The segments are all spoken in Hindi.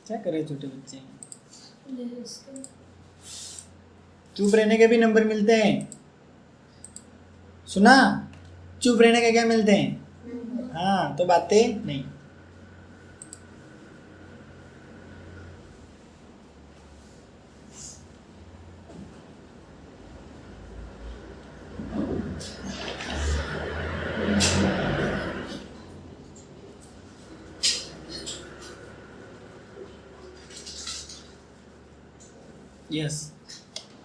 क्या करे छोटे बच्चे, चुप रहने के भी नंबर मिलते हैं। सुना, चुप रहने के क्या मिलते हैं? हाँ, तो बातें नहीं। यस,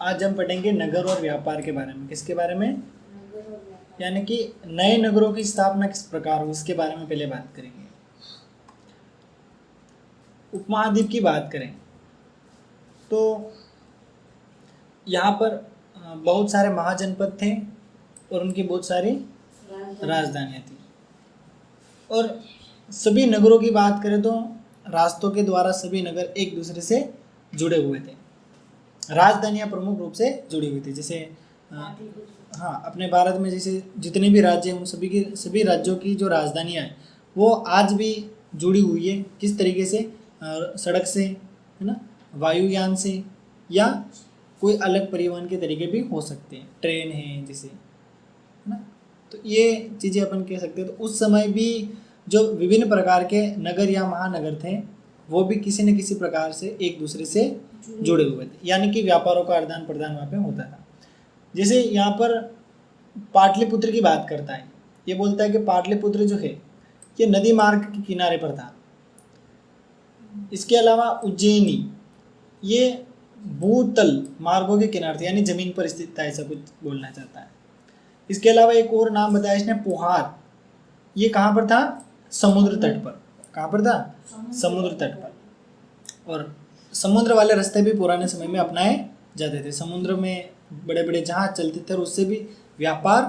आज हम पढ़ेंगे नगर और व्यापार के बारे में। किसके बारे में? यानी कि नए नगरों की स्थापना किस प्रकार हो, इसके बारे में पहले बात करेंगे। उपमहाद्वीप की बात करें तो यहाँ पर बहुत सारे महाजनपद थे और उनकी बहुत सारी राजधानियाँ थी। और सभी नगरों की बात करें तो रास्तों के द्वारा सभी नगर एक दूसरे से जुड़े हुए थे। राजधानियाँ प्रमुख रूप से जुड़ी हुई थी। जैसे हाँ, अपने भारत में जैसे जितने भी राज्य हैं उन सभी राज्यों की जो राजधानियाँ हैं वो आज भी जुड़ी हुई है। किस तरीके से? सड़क से, है ना, वायुयान से, या कोई अलग परिवहन के तरीके भी हो सकते हैं, ट्रेन है जैसे, है ना। तो ये चीज़ें अपन कह सकते हैं। तो उस समय भी जो विभिन्न प्रकार के नगर या महानगर थे वो भी किसी न किसी प्रकार से एक दूसरे से जुड़े हुए थे, यानी कि व्यापारों का आदान प्रदान वहाँ पे होता था। जैसे यहाँ पर पाटलिपुत्र की बात करता है, ये बोलता है कि पाटलिपुत्र जो है ये नदी मार्ग के किनारे पर था। इसके अलावा उज्जैनी ये भूतल मार्गों के किनारे थे, यानी जमीन पर स्थित था, ऐसा कुछ बोलना चाहता है। इसके अलावा एक और नाम बताया इसने, पोहार, ये कहाँ पर था? समुद्र तट पर। कहाँ पर था? समुद्र तट पर। और समुद्र वाले रास्ते भी पुराने समय में अपनाए जाते थे। समुद्र में बड़े बड़े जहाज चलते थे और उससे भी व्यापार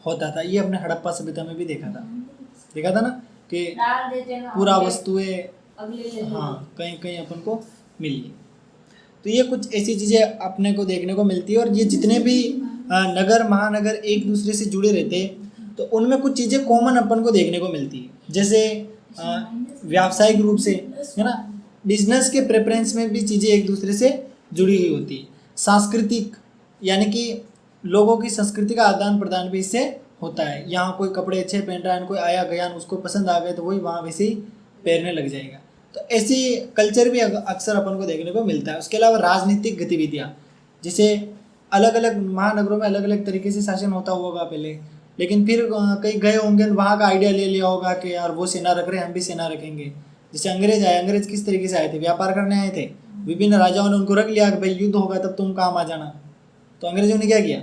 होता था। ये अपने हड़प्पा सभ्यता में भी देखा था ना कि पूरा वस्तुएं हाँ कहीं कहीं अपन को मिली। तो ये कुछ ऐसी चीज़ें अपने को देखने को मिलती है। और ये जितने भी नगर महानगर एक दूसरे से जुड़े रहते हैं तो उनमें कुछ चीज़ें कॉमन अपन को देखने को मिलती है। जैसे व्यावसायिक रूप से, है ना, बिजनेस के प्रेफरेंस में भी चीज़ें एक दूसरे से जुड़ी हुई होती है। सांस्कृतिक, यानी कि लोगों की संस्कृति का आदान प्रदान भी इससे होता है। यहाँ कोई कपड़े अच्छे पहन रहा है, कोई आया गया उसको पसंद आ गए तो वही वहाँ वैसे ही पहनने लग जाएगा। तो ऐसी कल्चर भी अक्सर अपन को देखने को मिलता है। उसके अलावा राजनीतिक गतिविधियाँ, जैसे अलग अलग महानगरों में अलग अलग तरीके से शासन होता होगा पहले, लेकिन फिर कहीं गए होंगे वहाँ का आइडिया ले लिया होगा कि यार वो सेना रख रहे हैं हम भी सेना रखेंगे। जैसे अंग्रेज आए, अंग्रेज किस तरीके से आए थे? व्यापार करने आए थे। विभिन्न राजाओं ने उनको रख लिया कि भाई युद्ध होगा तब तुम काम आ जाना। तो अंग्रेजों ने क्या किया?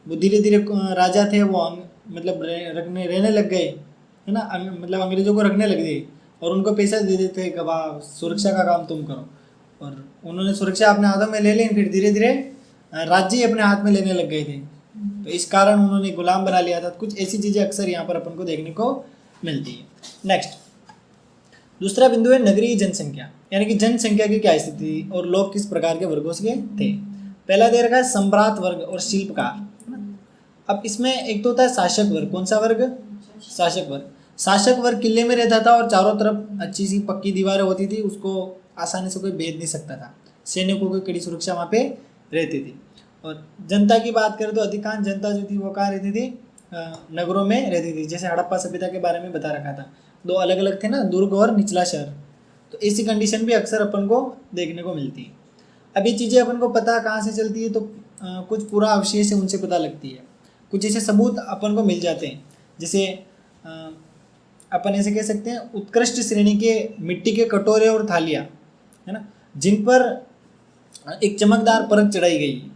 वो धीरे धीरे राजा थे वो मतलब रहने लग गए, है ना, मतलब अंग्रेजों को रखने लग गए और उनको पैसा दे देते कि वाह सुरक्षा का काम तुम करो। और उन्होंने सुरक्षा अपने हाथों में ले ली, फिर धीरे धीरे राज्य ही अपने हाथ में लेने लग गए थे। तो इस कारण उन्होंने गुलाम बना लिया था। कुछ ऐसी चीज़ें अक्सर यहाँ पर अपन को देखने को मिलती है। नेक्स्ट, दूसरा बिंदु है नगरीय जनसंख्या, यानी कि जनसंख्या की क्या स्थिति और लोग किस प्रकार के वर्गों से थे। पहला दे रखा है सम्राट वर्ग और शिल्पकार। अब इसमें एक तो होता है शासक वर्ग। कौन सा वर्ग? शासक वर्ग। शासक वर्ग किले में रहता था और चारों तरफ अच्छी सी पक्की दीवारें होती थी, उसको आसानी से कोई भेद नहीं सकता था। सैनिकों की कड़ी सुरक्षा वहाँ पे रहती थी। और जनता की बात करें तो अधिकांश जनता जो थी वो कहाँ रहती थी? नगरों में रहती थी। जैसे हड़प्पा सभ्यता के बारे में बता रखा था, दो अलग अलग थे ना, दुर्ग और निचला शहर। तो ऐसी कंडीशन भी अक्सर अपन को देखने को मिलती है। अब ये चीज़ें अपन को पता कहाँ से चलती है? तो कुछ पूरा अवशेष है उनसे पता लगती है। कुछ ऐसे सबूत अपन को मिल जाते हैं। जैसे अपन ऐसे कह सकते हैं उत्कृष्ट श्रेणी के मिट्टी के कटोरे और थालियाँ, है ना, जिन पर एक चमकदार परत चढ़ाई गई।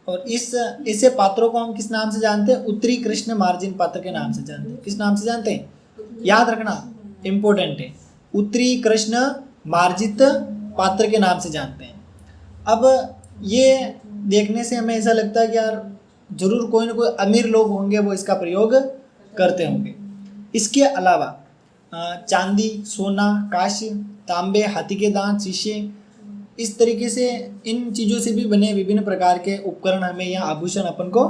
और इस ऐसे पात्रों को हम किस नाम से जानते हैं? उत्तरी कृष्ण मार्जिन पात्र के नाम से जानते हैं। किस नाम से जानते हैं? याद रखना, इम्पोर्टेंट है। उत्तरी कृष्ण मार्जित पात्र के नाम से जानते हैं। अब ये देखने से हमें ऐसा लगता है कि यार जरूर कोई ना कोई अमीर लोग होंगे वो इसका प्रयोग करते होंगे। इसके अलावा चांदी, सोना, कांस्य, तांबे, हाथी के दांत, शीशे, इस तरीके से इन चीज़ों से भी बने विभिन्न प्रकार के उपकरण हमें या आभूषण अपन को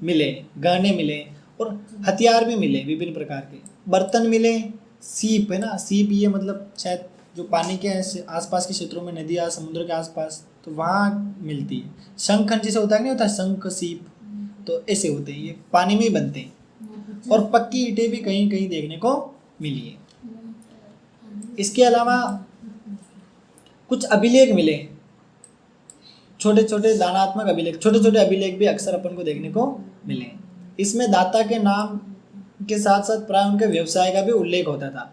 मिले, गहने मिले और हथियार भी मिले, विभिन्न प्रकार के बर्तन मिले। सीप, है ना, सीप ये मतलब शायद जो पानी के आसपास के क्षेत्रों में, नदियाँ समुद्र के आसपास, तो वहाँ मिलती है। शंखन जैसे होता है, नहीं होता शंख सीप, तो ऐसे होते हैं, ये पानी में ही बनते हैं। और पक्की ईंटें भी कहीं कहीं देखने को मिली है। इसके अलावा कुछ अभिलेख मिले, छोटे छोटे दानात्मक अभिलेख, छोटे छोटे अभिलेख भी अक्सर अपन को देखने को मिले। इसमें दाता के नाम के साथ साथ प्राय उनके व्यवसाय का भी उल्लेख होता था।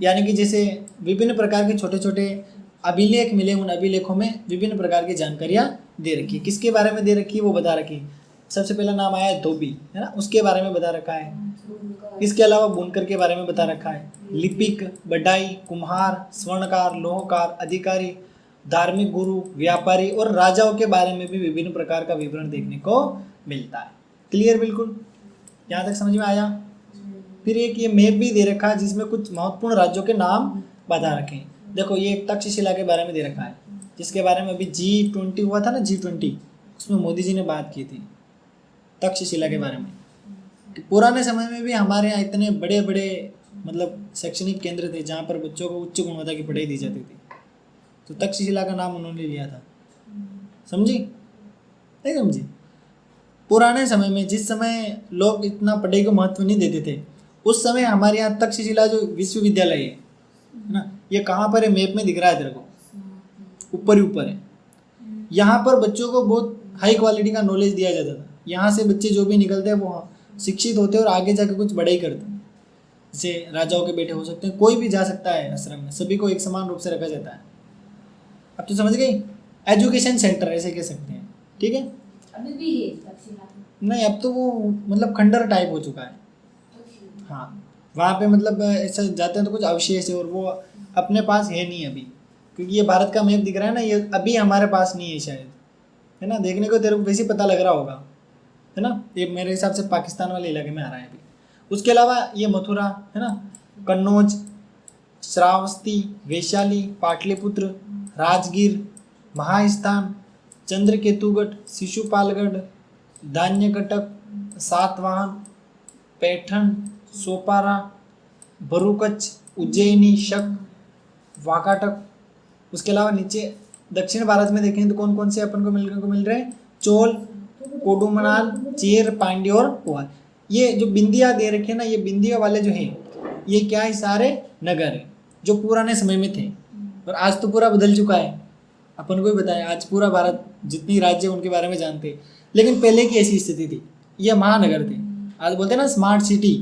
यानी कि जैसे विभिन्न प्रकार के छोटे छोटे अभिलेख मिले, उन अभिलेखों में विभिन्न प्रकार की जानकारियाँ दे रखी है। किसके बारे में दे रखी है वो बता रखी है। सबसे पहला नाम आया है धोबी, है ना, उसके बारे में बता रखा है। इसके अलावा बुनकर के बारे में बता रखा है, लिपिक, बढ़ाई, कुम्हार, स्वर्णकार, लोहकार, अधिकारी, धार्मिक गुरु, व्यापारी और राजाओं के बारे में भी विभिन्न प्रकार का विवरण देखने को मिलता है। क्लियर, बिल्कुल यहाँ तक समझ में आया। फिर एक ये मैप भी दे रखा है जिसमें कुछ महत्वपूर्ण राज्यों के नाम बता रखे हैं। देखो ये तक्षशिला के बारे में दे रखा है, जिसके बारे में अभी G20 हुआ था ना, G20, उसमें मोदी जी ने बात की थी तक्षशिला के बारे में। पुराने समय में भी हमारे यहाँ इतने बड़े बड़े मतलब शैक्षणिक केंद्र थे जहाँ पर बच्चों को उच्च गुणवत्ता की पढ़ाई दी जाती थी, तो तक्षशिला का नाम उन्होंने लिया था। समझी नहीं समझी? पुराने समय में जिस समय लोग इतना पढ़ाई को महत्व नहीं देते थे, उस समय हमारे यहाँ तक्षशिला जो विश्वविद्यालय है ना, ये कहाँ पर है, मैप में दिख रहा है तेरे को, ऊपर ही ऊपर है। यहाँ पर बच्चों को बहुत हाई क्वालिटी का नॉलेज दिया जाता था। यहाँ से बच्चे जो भी निकलते हैं वो शिक्षित होते हैं और आगे जाकर कुछ बड़ा ही करते हैं। जैसे राजाओं के बेटे हो सकते हैं, कोई भी जा सकता है आश्रम में, सभी को एक समान रूप से रखा जाता है। अब तो समझ गई, एजुकेशन सेंटर ऐसे कह सकते हैं, ठीक है। अभी भी है तक्षशिला? नहीं, अब तो वो मतलब खंडर टाइप हो चुका है। हाँ, वहाँ पे मतलब ऐसा जाते हैं तो कुछ अवशेष है और वो अपने पास है नहीं अभी, क्योंकि ये भारत का मैप दिख रहा है ना, ये अभी हमारे पास नहीं है शायद, है ना। देखने को तेरे को वैसे ही पता लग रहा होगा, है ना। ये मेरे हिसाब से पाकिस्तान वाले इलाके में आ रहा है अभी। उसके अलावा ये मथुरा, है ना, कन्नौज, श्रावस्ती, वैशाली, पाटलिपुत्र, राजगीर, महास्थान, चंद्रकेतुगढ़, शिशुपालगढ़, धान्यकटक, सातवाहन, पैठन, सोपारा, भरूकच, उज्जैनी, शक, वाकाटक। उसके अलावा नीचे दक्षिण भारत में देखें तो कौन कौन से अपन को मिल रहे हैं, चोल, कोडुमनाल, चेर, पांड्य और पोहार। ये जो बिंदिया दे रखे हैं ना, ये बिंदिया वाले जो हैं ये क्या है, सारे नगर हैं जो पुराने समय में थे। और आज तो पूरा बदल चुका है, अपन को ही बताया, आज पूरा भारत जितनी राज्य उनके बारे में जानते हैं। लेकिन पहले की ऐसी स्थिति थी, ये महानगर थे। आज बोलते हैं ना स्मार्ट सिटी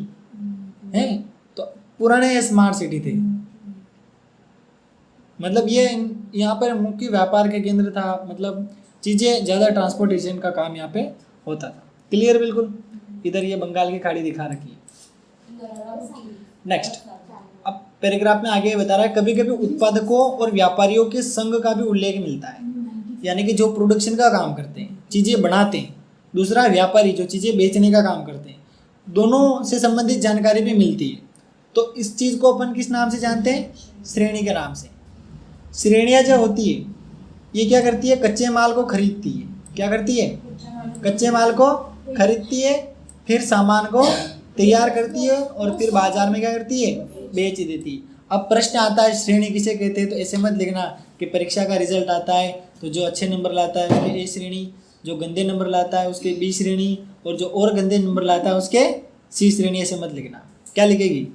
है, तो पुराने ये स्मार्ट सिटी थे। मतलब ये यहाँ पर मुख्य व्यापार के केंद्र था, मतलब चीज़ें ज़्यादा ट्रांसपोर्टेशन का काम यहाँ पे होता था। क्लियर बिल्कुल। इधर ये बंगाल की खाड़ी दिखा रखी है। नेक्स्ट, अब पैराग्राफ में आगे बता रहा है, कभी कभी उत्पादकों और व्यापारियों के संघ का भी उल्लेख मिलता है, यानी कि जो प्रोडक्शन का काम करते हैं, चीज़ें बनाते हैं। दूसरा व्यापारी जो चीज़ें बेचने का काम करते हैं, दोनों से संबंधित जानकारी भी मिलती है। तो इस चीज़ को अपन किस नाम से जानते हैं, श्रेणी के नाम से। श्रेणियाँ जो होती है ये क्या करती है, कच्चे माल को खरीदती है। क्या करती है, कच्चे माल को खरीदती है, फिर सामान को तैयार करती है और फिर बाजार में क्या करती है, बेच देती है। अब प्रश्न आता है श्रेणी किसे कहते हैं, तो ऐसे मत लिखना कि परीक्षा का रिजल्ट आता है तो जो अच्छे नंबर लाता है उसके ए श्रेणी, जो गंदे नंबर लाता है उसके बी श्रेणी, और जो और गंदे नंबर लाता है उसके सी श्रेणी। ऐसे मत लिखना। क्या लिखेगी,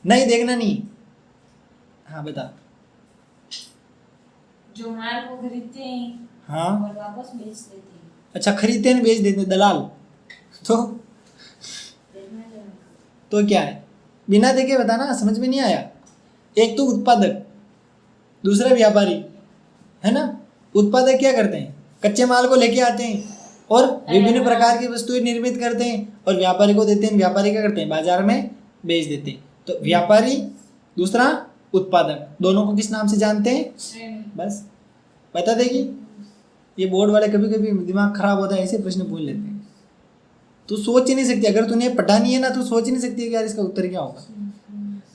नहीं देखना नहीं। हाँ बता। जो माल को खरीदते हैं हाँ और वापस बेच देते हैं। अच्छा, खरीदते हैं बेच देते हैं, दलाल। तो क्या है, बिना देखे बताना, समझ में नहीं आया। एक तो उत्पादक, दूसरा व्यापारी, है ना। उत्पादक क्या करते हैं, कच्चे माल को लेके आते हैं और विभिन्न प्रकार की वस्तुएं निर्मित करते हैं और व्यापारी को देते हैं। व्यापारी क्या करते हैं, बाजार में बेच देते हैं। तो व्यापारी, दूसरा उत्पादक, दोनों को किस नाम से जानते हैं, बस बता देगी। ये बोर्ड वाले कभी कभी दिमाग खराब होता है, ऐसे प्रश्न पूछ लेते हैं। तू सोच ही नहीं सकती, अगर तूने पढ़ा नहीं है ना, तू सोच ही नहीं सकती है कि यार इसका उत्तर क्या होगा।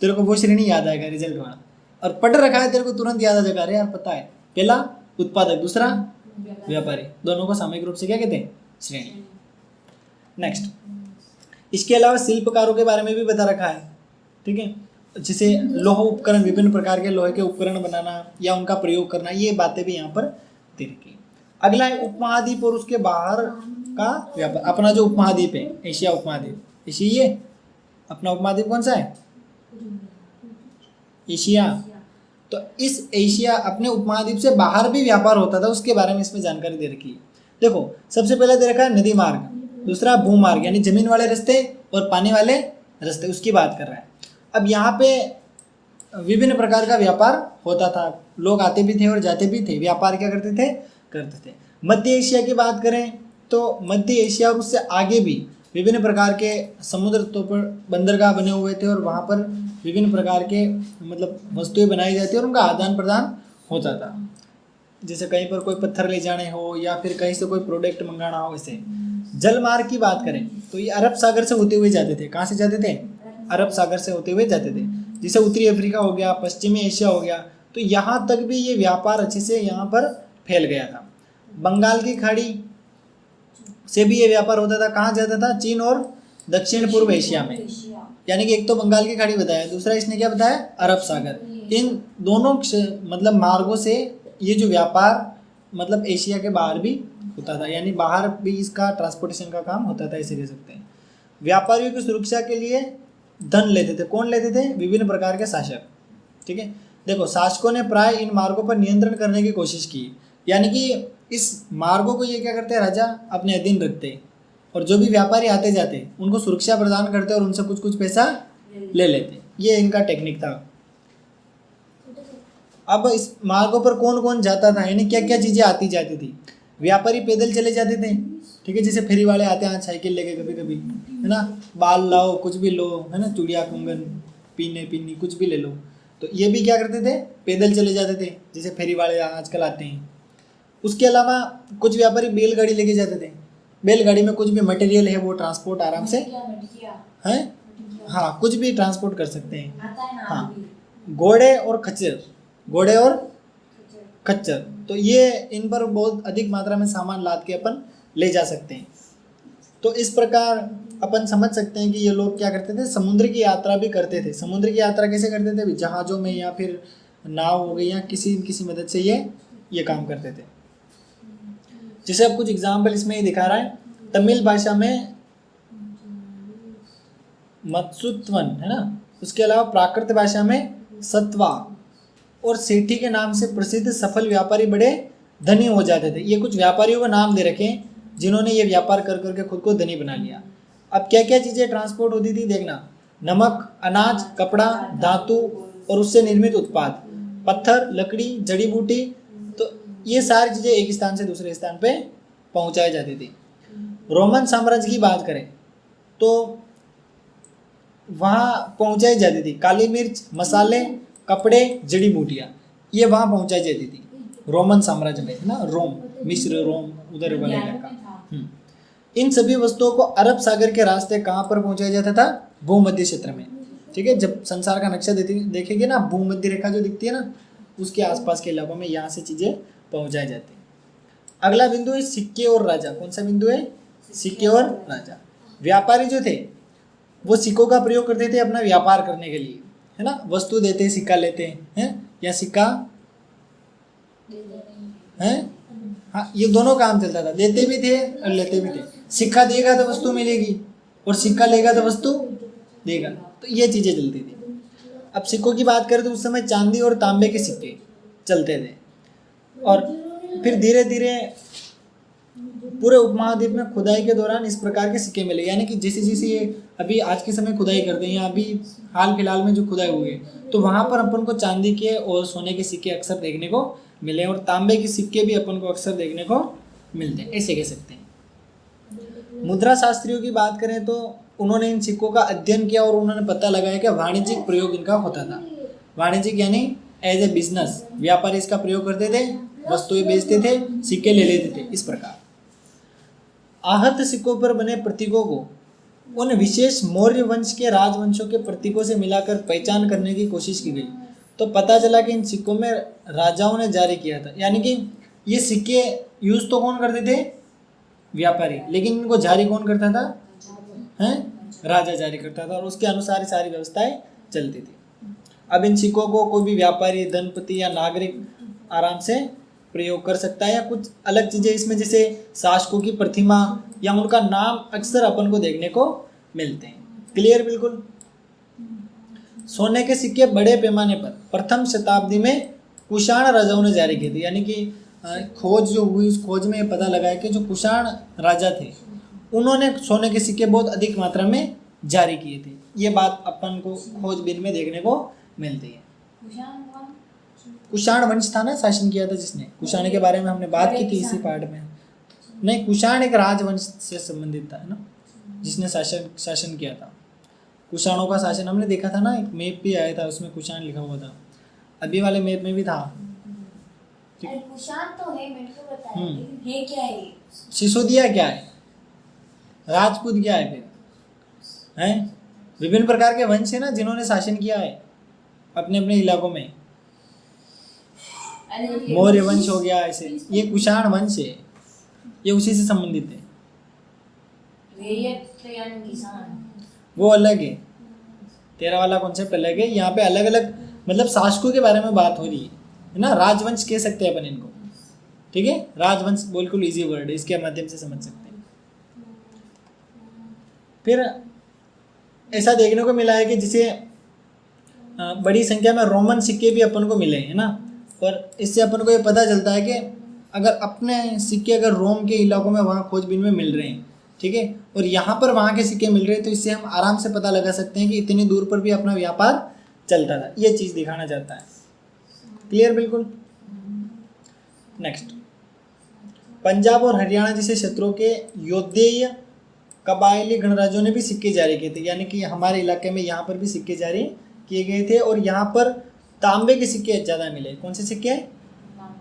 तेरे को वो श्रेणी याद आएगा रिजल्ट वाला, और पढ़ रखा है तेरे को तुरंत याद आ जाएगा, अरे यार पता है। पहला उत्पादक, दूसरा व्यापारी, दोनों को सामूहिक रूप से क्या कहते हैं, श्रेणी। नेक्स्ट, इसके अलावा शिल्पकारों के बारे में भी बता रखा है, ठीक है। जैसे लोह उपकरण, विभिन्न प्रकार के लोहे के उपकरण बनाना या उनका प्रयोग करना, ये बातें भी यहाँ पर दे रखी। अगला है उपमहाद्वीप और उसके बाहर का व्यापार। अपना जो उपमहाद्वीप है, एशिया उपमहाद्वीप, एशिया, ये अपना उपमहाद्वीप कौन सा है? एशिया। तो इस एशिया अपने उपमहाद्वीप से बाहर भी व्यापार होता था, उसके बारे में इसमें जानकारी दे रखी है। देखो सबसे पहले दे रखा है नदी मार्ग, दूसरा भूमार्ग यानी जमीन वाले रास्ते और पानी वाले रास्ते, उसकी बात कर रहा है। अब यहाँ पे विभिन्न प्रकार का व्यापार होता था, लोग आते भी थे और जाते भी थे। व्यापार क्या करते थे? मध्य एशिया की बात करें तो मध्य एशिया और उससे आगे भी विभिन्न प्रकार के समुद्र तट पर बंदरगाह बने हुए थे और वहाँ पर विभिन्न प्रकार के मतलब वस्तुएं बनाई जाती और उनका आदान प्रदान होता था। जैसे कहीं पर कोई पत्थर ले जाने हो या फिर कहीं से कोई प्रोडक्ट मंगाना हो। ऐसे जल मार्ग की बात करें तो ये अरब सागर से होते हुए जाते थे। कहाँ से जाते थे? अरब सागर से होते हुए जाते थे। जैसे उत्तरी अफ्रीका हो गया, पश्चिमी एशिया हो गया, तो यहाँ तक भी ये व्यापार अच्छे से यहाँ पर फैल गया था। बंगाल की खाड़ी से भी ये व्यापार होता था। कहाँ जाता था? चीन और दक्षिण पूर्व एशिया में। यानी कि एक तो बंगाल की खाड़ी बताया, दूसरा इसने क्या बताया? अरब सागर। इन दोनों मतलब मार्गों से ये जो व्यापार मतलब एशिया के बाहर भी होता था, यानी बाहर भी इसका ट्रांसपोर्टेशन का काम होता था, ऐसे कह सकते हैं। व्यापारियों की सुरक्षा के लिए धन लेते थे। कौन लेते थे? विभिन्न प्रकार के शासक। ठीक है, देखो शासकों ने प्राय इन मार्गों पर नियंत्रण करने की कोशिश की, यानी कि इस मार्गों को ये क्या करते हैं? राजा अपने अधीन रखते और जो भी व्यापारी आते जाते उनको सुरक्षा प्रदान करते और उनसे कुछ कुछ पैसा ले लेते। ये इनका टेक्निक था। अब इस मार्गों पर कौन कौन जाता था, यानी क्या क्या चीज़ें आती जाती थी? व्यापारी पैदल चले जाते थे। ठीक है, जैसे फेरी वाले आते हैं साइकिल लेके कभी कभी, है ना, बाल लाओ, कुछ भी लो, है ना, चूड़िया कंगन, पीनी कुछ भी ले लो। तो ये भी क्या करते थे? पैदल चले जाते थे, जैसे फेरी वाले आजकल आते हैं। उसके अलावा कुछ व्यापारी बैलगाड़ी लेके जाते थे। बैलगाड़ी में कुछ भी मटेरियल है वो ट्रांसपोर्ट आराम से है, हाँ, कुछ भी ट्रांसपोर्ट कर सकते हैं। हाँ, घोड़े और खच्चर, तो ये इन पर बहुत अधिक मात्रा में सामान लाद के अपन ले जा सकते हैं। तो इस प्रकार अपन समझ सकते हैं कि ये लोग क्या करते थे? समुद्र की यात्रा भी करते थे। समुद्र की यात्रा कैसे करते थे? जहाज़ों में या फिर नाव हो गई या किसी मदद से ये काम करते थे। जैसे अब कुछ एग्जाम्पल इसमें ये दिखा रहा है। तमिल भाषा में मत्स्यत्वन है ना, उसके अलावा प्राकृत भाषा में सत्वा और सेठी के नाम से प्रसिद्ध सफल व्यापारी बड़े धनी हो जाते थे। ये कुछ व्यापारियों का नाम दे रखे हैं जिन्होंने ये व्यापार कर करके खुद को धनी बना लिया। अब क्या क्या चीज़ें ट्रांसपोर्ट होती थी देखना? नमक, अनाज, कपड़ा, धातु और उससे निर्मित उत्पाद, पत्थर, लकड़ी, जड़ी बूटी, तो ये सारी चीज़ें एक स्थान से दूसरे स्थान पे पहुंचाई जाती थी। रोमन साम्राज्य की बात करें तो वहाँ पहुंचाई जाती थी काली मिर्च, मसाले, कपड़े, जड़ी बूटियाँ, ये वहाँ पहुंचाई जाती थी रोमन साम्राज्य में, है ना, रोम, मिस्र, रोम, उधर वाला इलाका। इन सभी वस्तुओं को अरब सागर के रास्ते कहाँ पर पहुंचाया जाता था? भूमध्य क्षेत्र में। ठीक है, जब संसार का नक्शा देखेंगे ना, भूमध्य रेखा जो दिखती है ना, उसके आसपास के इलाकों में यहाँ से चीज़ें पहुंचाई जाती हैं। अगला बिंदु है सिक्के और राजा। कौन सा बिंदु है? सिक्के और राजा। व्यापारी जो थे वो सिक्कों का प्रयोग करते थे अपना व्यापार करने के लिए, है ना, वस्तु देते सिक्का लेते हैं या सिक्का हैं, हाँ, ये दोनों काम चलता था, देते भी थे और लेते भी थे। सिक्का देगा तो वस्तु मिलेगी और सिक्का लेगा तो वस्तु देगा, तो ये चीज़ें चलती थी। अब सिक्कों की बात करें तो उस समय चांदी और तांबे के सिक्के चलते थे और फिर धीरे धीरे पूरे उपमहाद्वीप में खुदाई के दौरान इस प्रकार के सिक्के मिले, यानी कि जैसे जैसे ये अभी आज के समय खुदाई करते हैं या अभी हाल फिलहाल में जो खुदाई हुई है तो वहाँ पर अपन को चांदी के और सोने के सिक्के अक्सर देखने को मिले और तांबे के सिक्के भी अपन को अक्सर देखने को मिलते हैं, ऐसे कह सकते हैं। मुद्रा शास्त्रियों की बात करें तो उन्होंने इन सिक्कों का अध्ययन किया और उन्होंने पता लगाया कि वाणिज्यिक प्रयोग इनका होता था। वाणिज्यिक यानी एज ए बिजनेस, व्यापारी इसका प्रयोग करते थे, वस्तुएं बेचते थे, सिक्के ले लेते थे। इस प्रकार आहत सिक्कों पर बने प्रतीकों को उन विशेष मौर्य वंश के राजवंशों के प्रतीकों से मिलाकर पहचान करने की कोशिश की गई, तो पता चला कि इन सिक्कों में राजाओं ने जारी किया था। यानी कि ये सिक्के यूज तो कौन करते थे? व्यापारी, लेकिन इनको जारी कौन करता था? हैं, राजा जारी करता था और उसके अनुसार ही सारी व्यवस्थाएं चलती थी। अब इन सिक्कों को कोई भी व्यापारी, धनपति या नागरिक आराम से प्रयोग कर सकता है, या कुछ अलग चीज़ें इसमें जैसे शासकों की प्रतिमा या उनका नाम अक्सर अपन को देखने को मिलते हैं। क्लियर बिल्कुल। सोने के सिक्के बड़े पैमाने पर प्रथम शताब्दी में कुषाण राजाओं ने जारी किए थे, यानी कि खोज जो हुई उस खोज में ये पता लगा है कि जो कुषाण राजा थे उन्होंने सोने के सिक्के बहुत अधिक मात्रा में जारी किए थे। ये बात अपन को खोजबीन में देखने को मिलती है। कुषाण वंश था ना, शासन किया था जिसने, कुषाण के बारे में हमने बात की थी इसी पार्ट में। नहीं, कुषाण एक राजवंश से संबंधित था ना, जिसने शासन किया था। कुषाणों का शासन हमने देखा था ना, एक मैप भी आया था उसमें कुषाण लिखा हुआ था, अभी वाले मैप में भी था। कुषाण तो है, मेरे को पता है, लेकिन है क्या है? सिसोदिया क्या है, राजपूत क्या है, फिर हैं विभिन्न प्रकार के वंश है ना जिन्होंने शासन किया है अपने अपने इलाकों में। मौर्य वंश हो गया, ऐसे ये कुषाण वंश है, ये उसी से संबंधित है। वो अलग है, तेरा वाला कॉन्सेप्ट अलग है। यहाँ पे अलग अलग मतलब शासकों के बारे में बात हो रही है ना, राजवंश कह सकते हैं अपन इनको, ठीक है। राजवंश बिल्कुल इजी वर्ड है, इसके माध्यम से समझ सकते हैं। फिर ऐसा देखने को मिला है कि जिसे बड़ी संख्या में रोमन सिक्के भी अपन को मिले हैं ना, और इससे अपन को ये पता चलता है कि अगर अपने सिक्के अगर रोम के इलाकों में वहाँ खोजबीन में मिल रहे हैं, ठीक है, और यहाँ पर वहाँ के सिक्के मिल रहे हैं, तो इससे हम आराम से पता लगा सकते हैं कि इतनी दूर पर भी अपना व्यापार चलता था। ये चीज़ दिखाना चाहता है। क्लियर बिल्कुल। नेक्स्ट, पंजाब और हरियाणा जैसे क्षेत्रों के योद्धेय कबायली गणराज्यों ने भी सिक्के जारी किए थे, यानी कि हमारे इलाके में यहाँ पर भी सिक्के जारी किए गए थे, और यहाँ पर तांबे के सिक्के ज़्यादा मिले। कौन से सिक्के?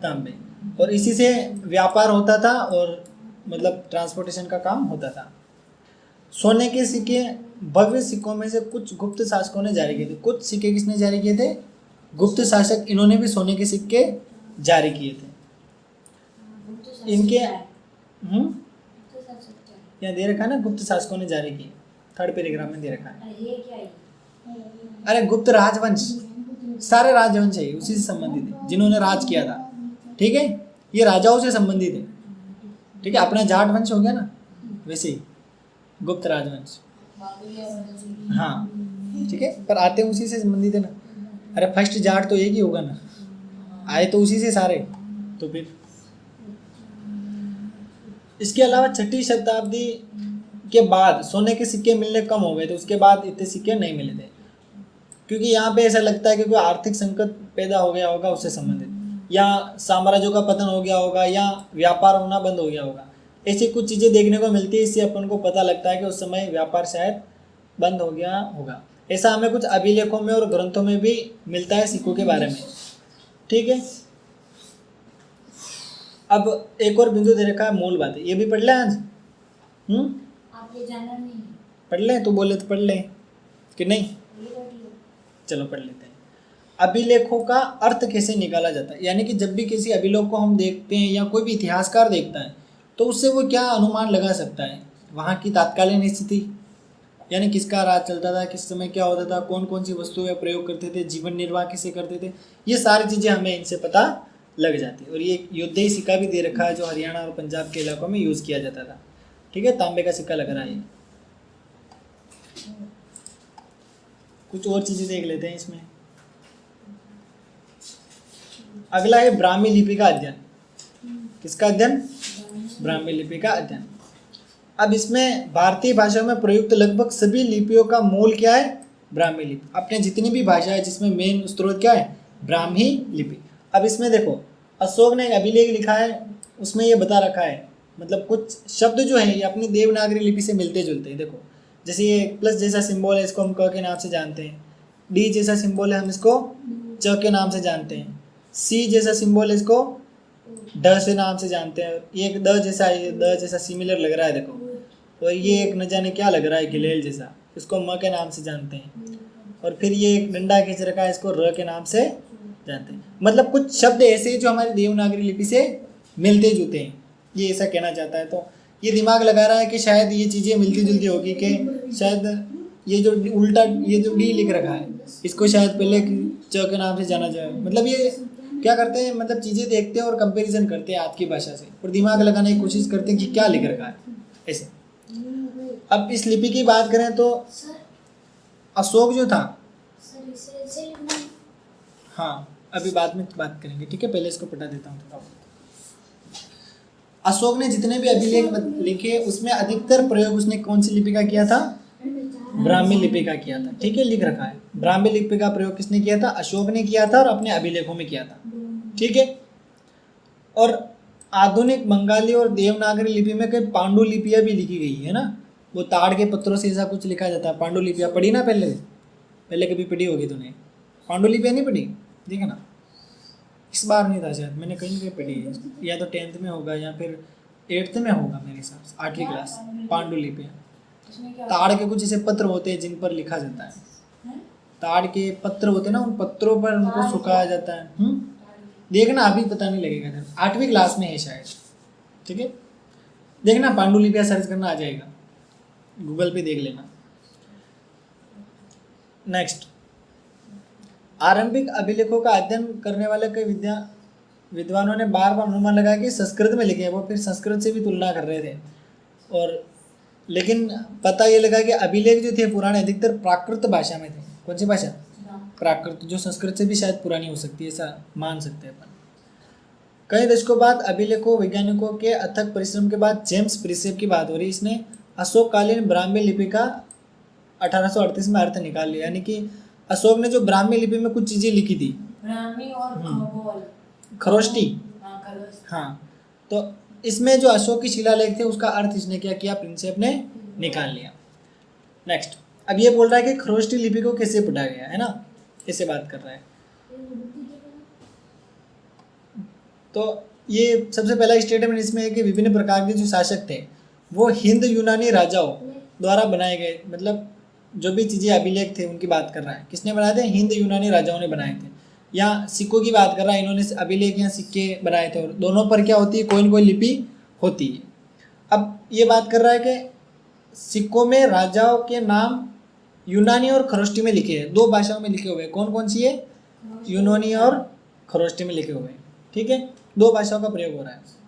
तांबे। और इसी से व्यापार होता था और मतलब ट्रांसपोर्टेशन का काम होता था। सोने के सिक्के भव्य सिक्कों में से कुछ गुप्त शासकों ने जारी किए थे। कुछ सिक्के किसने जारी किए थे? गुप्त शासक, इन्होंने भी सोने के सिक्के जारी किए थे। इनके यहाँ दे रखा है ना, गुप्त शासकों ने जारी किए, थर्ड पैराग्राफ में दे रखा है। अरे गुप्त राजवंश, सारे राजवंश है उसी से संबंधित है जिन्होंने राज किया था, ठीक है। ये राजाओं से संबंधित है, ठीक है। अपना जाट वंश हो गया ना, वैसे ही गुप्त राजवंश, हाँ ठीक है, पर आते उसी से संबंधित है ना। अरे फर्स्ट जाट तो एक ही होगा ना, आए तो उसी से सारे। तो फिर इसके अलावा छठी शताब्दी के बाद सोने के सिक्के मिलने कम हो गए थे, उसके बाद इतने सिक्के नहीं मिले थे, क्योंकि यहाँ पे ऐसा लगता है कि कोई आर्थिक संकट पैदा हो गया होगा उससे संबंधित, या साम्राज्यों का पतन हो गया होगा, या व्यापार होना बंद हो गया होगा। ऐसी कुछ चीज़ें देखने को मिलती है, इससे अपन को पता लगता है कि उस समय व्यापार शायद बंद हो गया होगा। ऐसा हमें कुछ अभिलेखों में और ग्रंथों में भी मिलता है सिक्कों के बारे में, ठीक है। अब एक और बिंदु दे रखा है, मूल बात है, ये भी पढ़ लें आज। आप ये जाना नहीं, पढ़ लें तो बोले तो पढ़ लें कि नहीं, चलो पढ़ लेते हैं। अभिलेखों का अर्थ कैसे निकाला जाता है, यानी कि जब भी किसी अभिलेख को हम देखते हैं या कोई भी इतिहासकार देखता है तो उससे वो क्या अनुमान लगा सकता है, वहाँ की तात्कालीन स्थिति, यानी किसका राज चलता था, किस समय क्या होता था, कौन कौन सी वस्तुएं प्रयोग करते थे, जीवन निर्वाह कैसे करते थे, ये सारी चीज़ें हमें इनसे पता लग जाती है। और ये योद्धेय सिक्का भी दे रखा है जो हरियाणा और पंजाब के इलाकों में यूज़ किया जाता था, ठीक है। तांबे का सिक्का लग रहा है। कुछ और चीज़ें देख लेते हैं इसमें। अगला है ब्राह्मी लिपि का अध्ययन। किसका अध्ययन? ब्राह्मी लिपि का अध्ययन। अब इसमें भारतीय भाषा में प्रयुक्त लगभग सभी लिपियों का मूल क्या है? ब्राह्मी लिपि। अपने जितनी भी भाषा है जिसमें मेन स्रोत क्या है? ब्राह्मी लिपि। अब इसमें देखो, अशोक ने एक अभिलेख लिखा है, उसमें ये बता रखा है, मतलब कुछ शब्द जो है ये अपनी देवनागरी लिपि से मिलते जुलते हैं। देखो, जैसे ये प्लस जैसा सिंबल है, इसको हम क के नाम से जानते हैं। डी जैसा सिंबल है, हम इसको च के नाम से जानते हैं। सी जैसा सिंबल है, इसको ड से नाम से जानते हैं। ये एक द जैसा सिमिलर लग रहा है देखो। और ये एक न जाने क्या लग रहा है, गिलेल जैसा, इसको म के नाम से जानते हैं। और फिर ये एक डंडा खींच रखा है, इसको र के नाम से जानते हैं। मतलब कुछ शब्द ऐसे जो हमारी देवनागरी लिपि से मिलते जुलते हैं, ये ऐसा कहना चाहता है। तो ये दिमाग लगा रहा है कि शायद ये चीज़ें मिलती जुलती होगी, कि शायद ये जो उल्टा ये जो डी लिख रखा है इसको शायद पहले च के नाम से जाना जाए। मतलब ये क्या करते हैं, मतलब चीज़ें देखते हैं और कंपैरिजन करते हैं आज की भाषा से और दिमाग लगाने की कोशिश करते हैं कि क्या लिख रखा है ऐसे। अब इस लिपि की बात करें तो सर अशोक जो था, सर इसे ऐसे लिखना है। हाँ अभी बाद में बात करेंगे, ठीक है, पहले इसको पढ़ा देता हूँ थोड़ा बहुत। अशोक ने जितने भी अभिलेख लिखे उसमें अधिकतर प्रयोग उसने कौन सी लिपि का किया था? ब्राह्मी लिपि का किया था, ठीक है, लिख रखा है। ब्राह्मी लिपि का प्रयोग किसने किया था? अशोक ने किया था और अपने अभिलेखों में किया था, ठीक है। और आधुनिक बंगाली और देवनागरी लिपि में कई पांडुलिपियां भी लिखी गई है ना, वो ताड़ के पत्रों से ऐसा कुछ लिखा जाता है। पांडुलिपियां पढ़ी ना पहले कभी पढ़ी होगी तूने? पांडुलिपियां नहीं पढ़ी? देखा ना, इस बार नहीं था शायद, मैंने कहीं कहीं पढ़ी है, या तो 10th में होगा या फिर 8th में होगा मेरे हिसाब से, 8वीं क्लास। पांडुलिपियां इसमें क्या ताड़ के कुछ ऐसे पत्र होते हैं जिन पर लिखा जाता है। है? ताड़ के पत्र होते हैं ना, उन पत्रों पर उनको सुखाया जाता है। देखना अभी पता नहीं लगेगा, 8वीं क्लास में है शायद, ठीक है। देखना पांडुलिपियां सर्च करना आ जाएगा, गूगल पे देख लेना। नेक्स्ट, आरंभिक अभिलेखों का अध्ययन करने वाले कई विद्वानों ने बार बार अनुमान लगाया कि संस्कृत में लिखे हैं। वो फिर संस्कृत से भी तुलना कर रहे थे और लेकिन पता ये लगा कि अभिलेख जो थे पुराने अधिकतर प्राकृत भाषा में थे। कौन सी भाषा? प्राकृत, जो संस्कृत से भी शायद पुरानी हो सकती है, ऐसा मान सकते हैं अपन। कई दशकों बाद अभिलेखों वैज्ञानिकों के अथक परिश्रम के बाद जेम्स प्रिसेप की बात हो रही है, इसने अशोककालीन ब्राह्मी लिपि का 1838 में अर्थ निकाल लिया। यानी कि अशोक ने जो ब्राह्मी लिपि में कुछ चीज़ें लिखी थी, ब्राह्मी और खगोल, खरोष्टी, हाँ खरोष्टी, हाँ, तो इसमें जो अशोक की शिलालेख थे उसका अर्थ इसने क्या किया? प्रिंसेप ने निकाल लिया। नेक्स्ट, अब ये बोल रहा है कि खरोष्टी लिपि को कैसे पढ़ा गया है ना, कैसे बात कर रहा है। तो ये सबसे पहला स्टेटमेंट इसमें है कि विभिन्न प्रकार के जो शासक थे वो हिंद यूनानी राजाओं द्वारा बनाए गए, मतलब जो भी चीज़ें अभिलेख थे उनकी बात कर रहा है। किसने बनाए थे? हिंद यूनानी राजाओं ने बनाए थे। या सिक्कों की बात कर रहा है, इन्होंने अभिलेख या सिक्के बनाए थे और दोनों पर क्या होती है? कोई न कोई लिपि होती है। अब ये बात कर रहा है कि सिक्कों में राजाओं के नाम यूनानी और खरोष्टी में लिखे हैं, 2 भाषाओं में लिखे हुए हैं। कौन कौन सी है? यूनानी और खरोष्टी में लिखे हुए हैं, ठीक है, 2 भाषाओं का प्रयोग हो रहा है।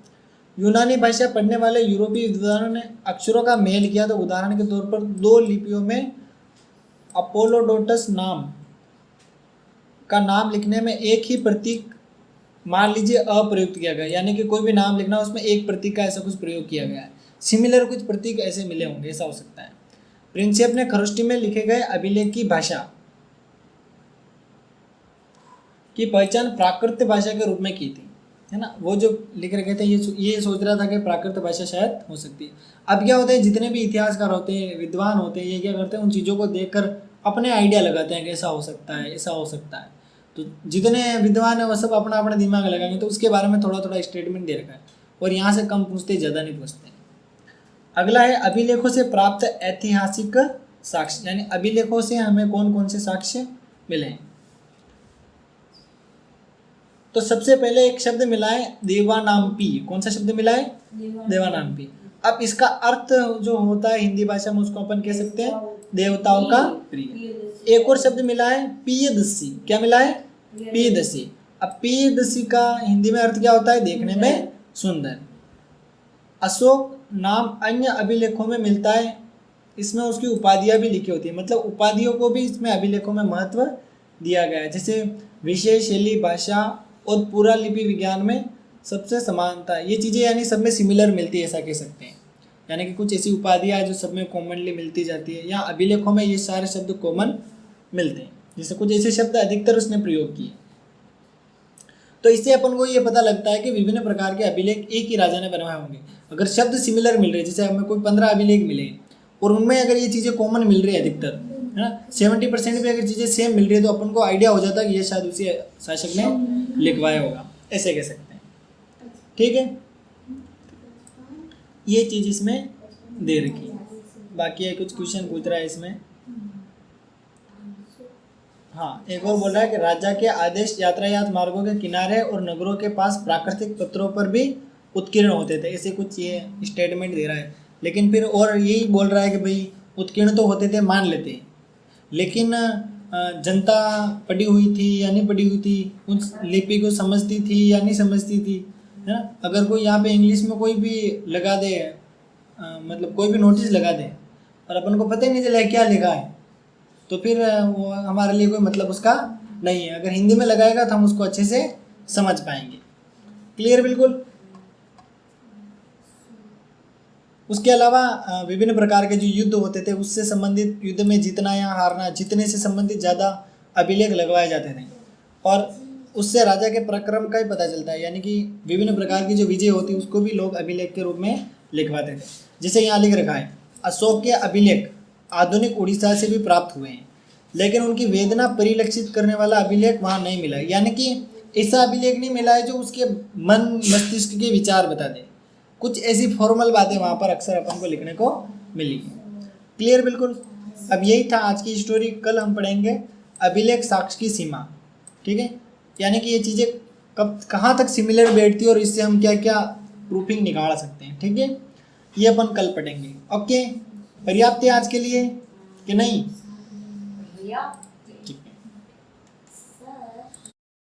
यूनानी भाषा पढ़ने वाले यूरोपीय विद्वानों ने अक्षरों का मेल किया। तो उदाहरण के तौर पर 2 लिपियों में अपोलोडोटस नाम का नाम लिखने में एक ही प्रतीक मान लीजिए अप्रयुक्त किया गया, यानी कि कोई भी नाम लिखना उसमें एक प्रतीक का ऐसा कुछ प्रयोग किया गया है। सिमिलर कुछ प्रतीक ऐसे मिले होंगे, ऐसा हो सकता है। प्रिंसेप ने खरोष्टी में लिखे गए अभिलेख की भाषा की पहचान प्राकृत भाषा के रूप में की थी, है ना। वो जो लिख रखे थे ये सोच रहा था कि प्राकृत भाषा शायद हो सकती है। अब क्या होता है, जितने भी इतिहासकार होते हैं, विद्वान होते हैं, ये क्या करते हैं, उन चीज़ों को देखकर अपने आइडिया लगाते हैं कि ऐसा हो सकता है, ऐसा हो सकता है। तो जितने विद्वान है वो सब अपना अपना दिमाग लगाएंगे, तो उसके बारे में थोड़ा थोड़ा स्टेटमेंट दे रखा है और यहाँ से कम पूछते, ज़्यादा नहीं पूछते। अगला है अभिलेखों से प्राप्त ऐतिहासिक साक्ष्य, यानी अभिलेखों से हमें कौन कौन से साक्ष्य मिले हैं। तो सबसे पहले एक शब्द मिला है देवानाम्पी। कौन सा शब्द मिला है? देवानाम्पी। अब इसका अर्थ जो होता है हिंदी भाषा में उसको अपन कह सकते हैं देवताओं का प्रिय। एक और शब्द मिला है पियदसी। क्या मिला है? पियदसी। अब पियदसी का हिंदी में अर्थ क्या होता है? देखने में सुंदर। अशोक नाम अन्य अभिलेखों में मिलता है, इसमें उसकी उपाधियां भी लिखी होती है, मतलब उपाधियों को भी इसमें अभिलेखों में महत्व दिया गया है। जैसे विषय, शैली, भाषा और पूरा लिपि विज्ञान में सबसे समानता, ये चीज़ें यानी सब में सिमिलर मिलती है, ऐसा कह सकते हैं। यानी कि कुछ ऐसी उपाधियाँ हैं जो सब में कॉमनली मिलती जाती है, या अभिलेखों में ये सारे शब्द कॉमन मिलते हैं। जैसे कुछ ऐसे शब्द अधिकतर उसने प्रयोग किए। तो इससे अपन को ये पता लगता है कि विभिन्न प्रकार के अभिलेख एक ही राजा ने बनवाए होंगे। अगर शब्द सिमिलर मिल रहे हैं, जैसे हमें कोई 15 अभिलेख मिले और उनमें अगर ये चीज़ें कॉमन मिल रही है अधिकतर, है ना, 70% भी अगर चीज़ें सेम मिल रही है, तो अपन को आइडिया हो जाता है कि ये शायद उसी शासक ने लिखवाया होगा, ऐसे कह सकते हैं। ठीक है, ये चीज़ इसमें दे रखी है। बाकी है कुछ क्वेश्चन पूछ रहा है इसमें। हाँ, एक और बोल रहा है कि राजा के आदेश यातायात मार्गों के किनारे और नगरों के पास प्राकृतिक पत्रों पर भी उत्कीर्ण होते थे, ऐसे कुछ ये स्टेटमेंट दे रहा है। लेकिन फिर और यही बोल रहा है कि भाई उत्कीर्ण तो होते थे, मान लेते हैं, लेकिन जनता पढ़ी हुई थी या नहीं पढ़ी हुई थी, उस लिपि को समझती थी या नहीं समझती थी, है ना। अगर कोई यहाँ पे इंग्लिश में कोई भी लगा दे, मतलब कोई भी नोटिस लगा दे और अपन को पता ही नहीं चला क्या लिखा है, तो फिर वो हमारे लिए कोई मतलब उसका नहीं है। अगर हिंदी में लगाएगा तो हम उसको अच्छे से समझ पाएंगे। क्लियर बिल्कुल। उसके अलावा विभिन्न प्रकार के जो युद्ध होते थे उससे संबंधित, युद्ध में जीतना या हारना, जीतने से संबंधित ज़्यादा अभिलेख लगवाए जाते थे और उससे राजा के पराक्रम का ही पता चलता है। यानी कि विभिन्न प्रकार की जो विजय होती है उसको भी लोग अभिलेख के रूप में लिखवाते थे। जैसे यहाँ लिख रखा है, अशोक के अभिलेख आधुनिक उड़ीसा से भी प्राप्त हुए हैं, लेकिन उनकी वेदना परिलक्षित करने वाला अभिलेख वहाँ नहीं मिला। यानी कि ऐसा अभिलेख नहीं मिला है जो उसके मन मस्तिष्क के विचार बता दे। कुछ ऐसी फॉर्मल बातें वहाँ पर अक्सर अपन को लिखने को मिली। क्लियर बिल्कुल। अब यही था आज की स्टोरी। कल हम पढ़ेंगे अभिलेख साक्ष्य की सीमा। ठीक है, यानी कि ये चीज़ें कब कहाँ तक सिमिलर बैठती है और इससे हम क्या क्या प्रूफिंग निकाल सकते हैं। ठीक है, ये अपन कल पढ़ेंगे। ओके, पर्याप्त है आज के लिए कि नहीं? भैया ठीक है।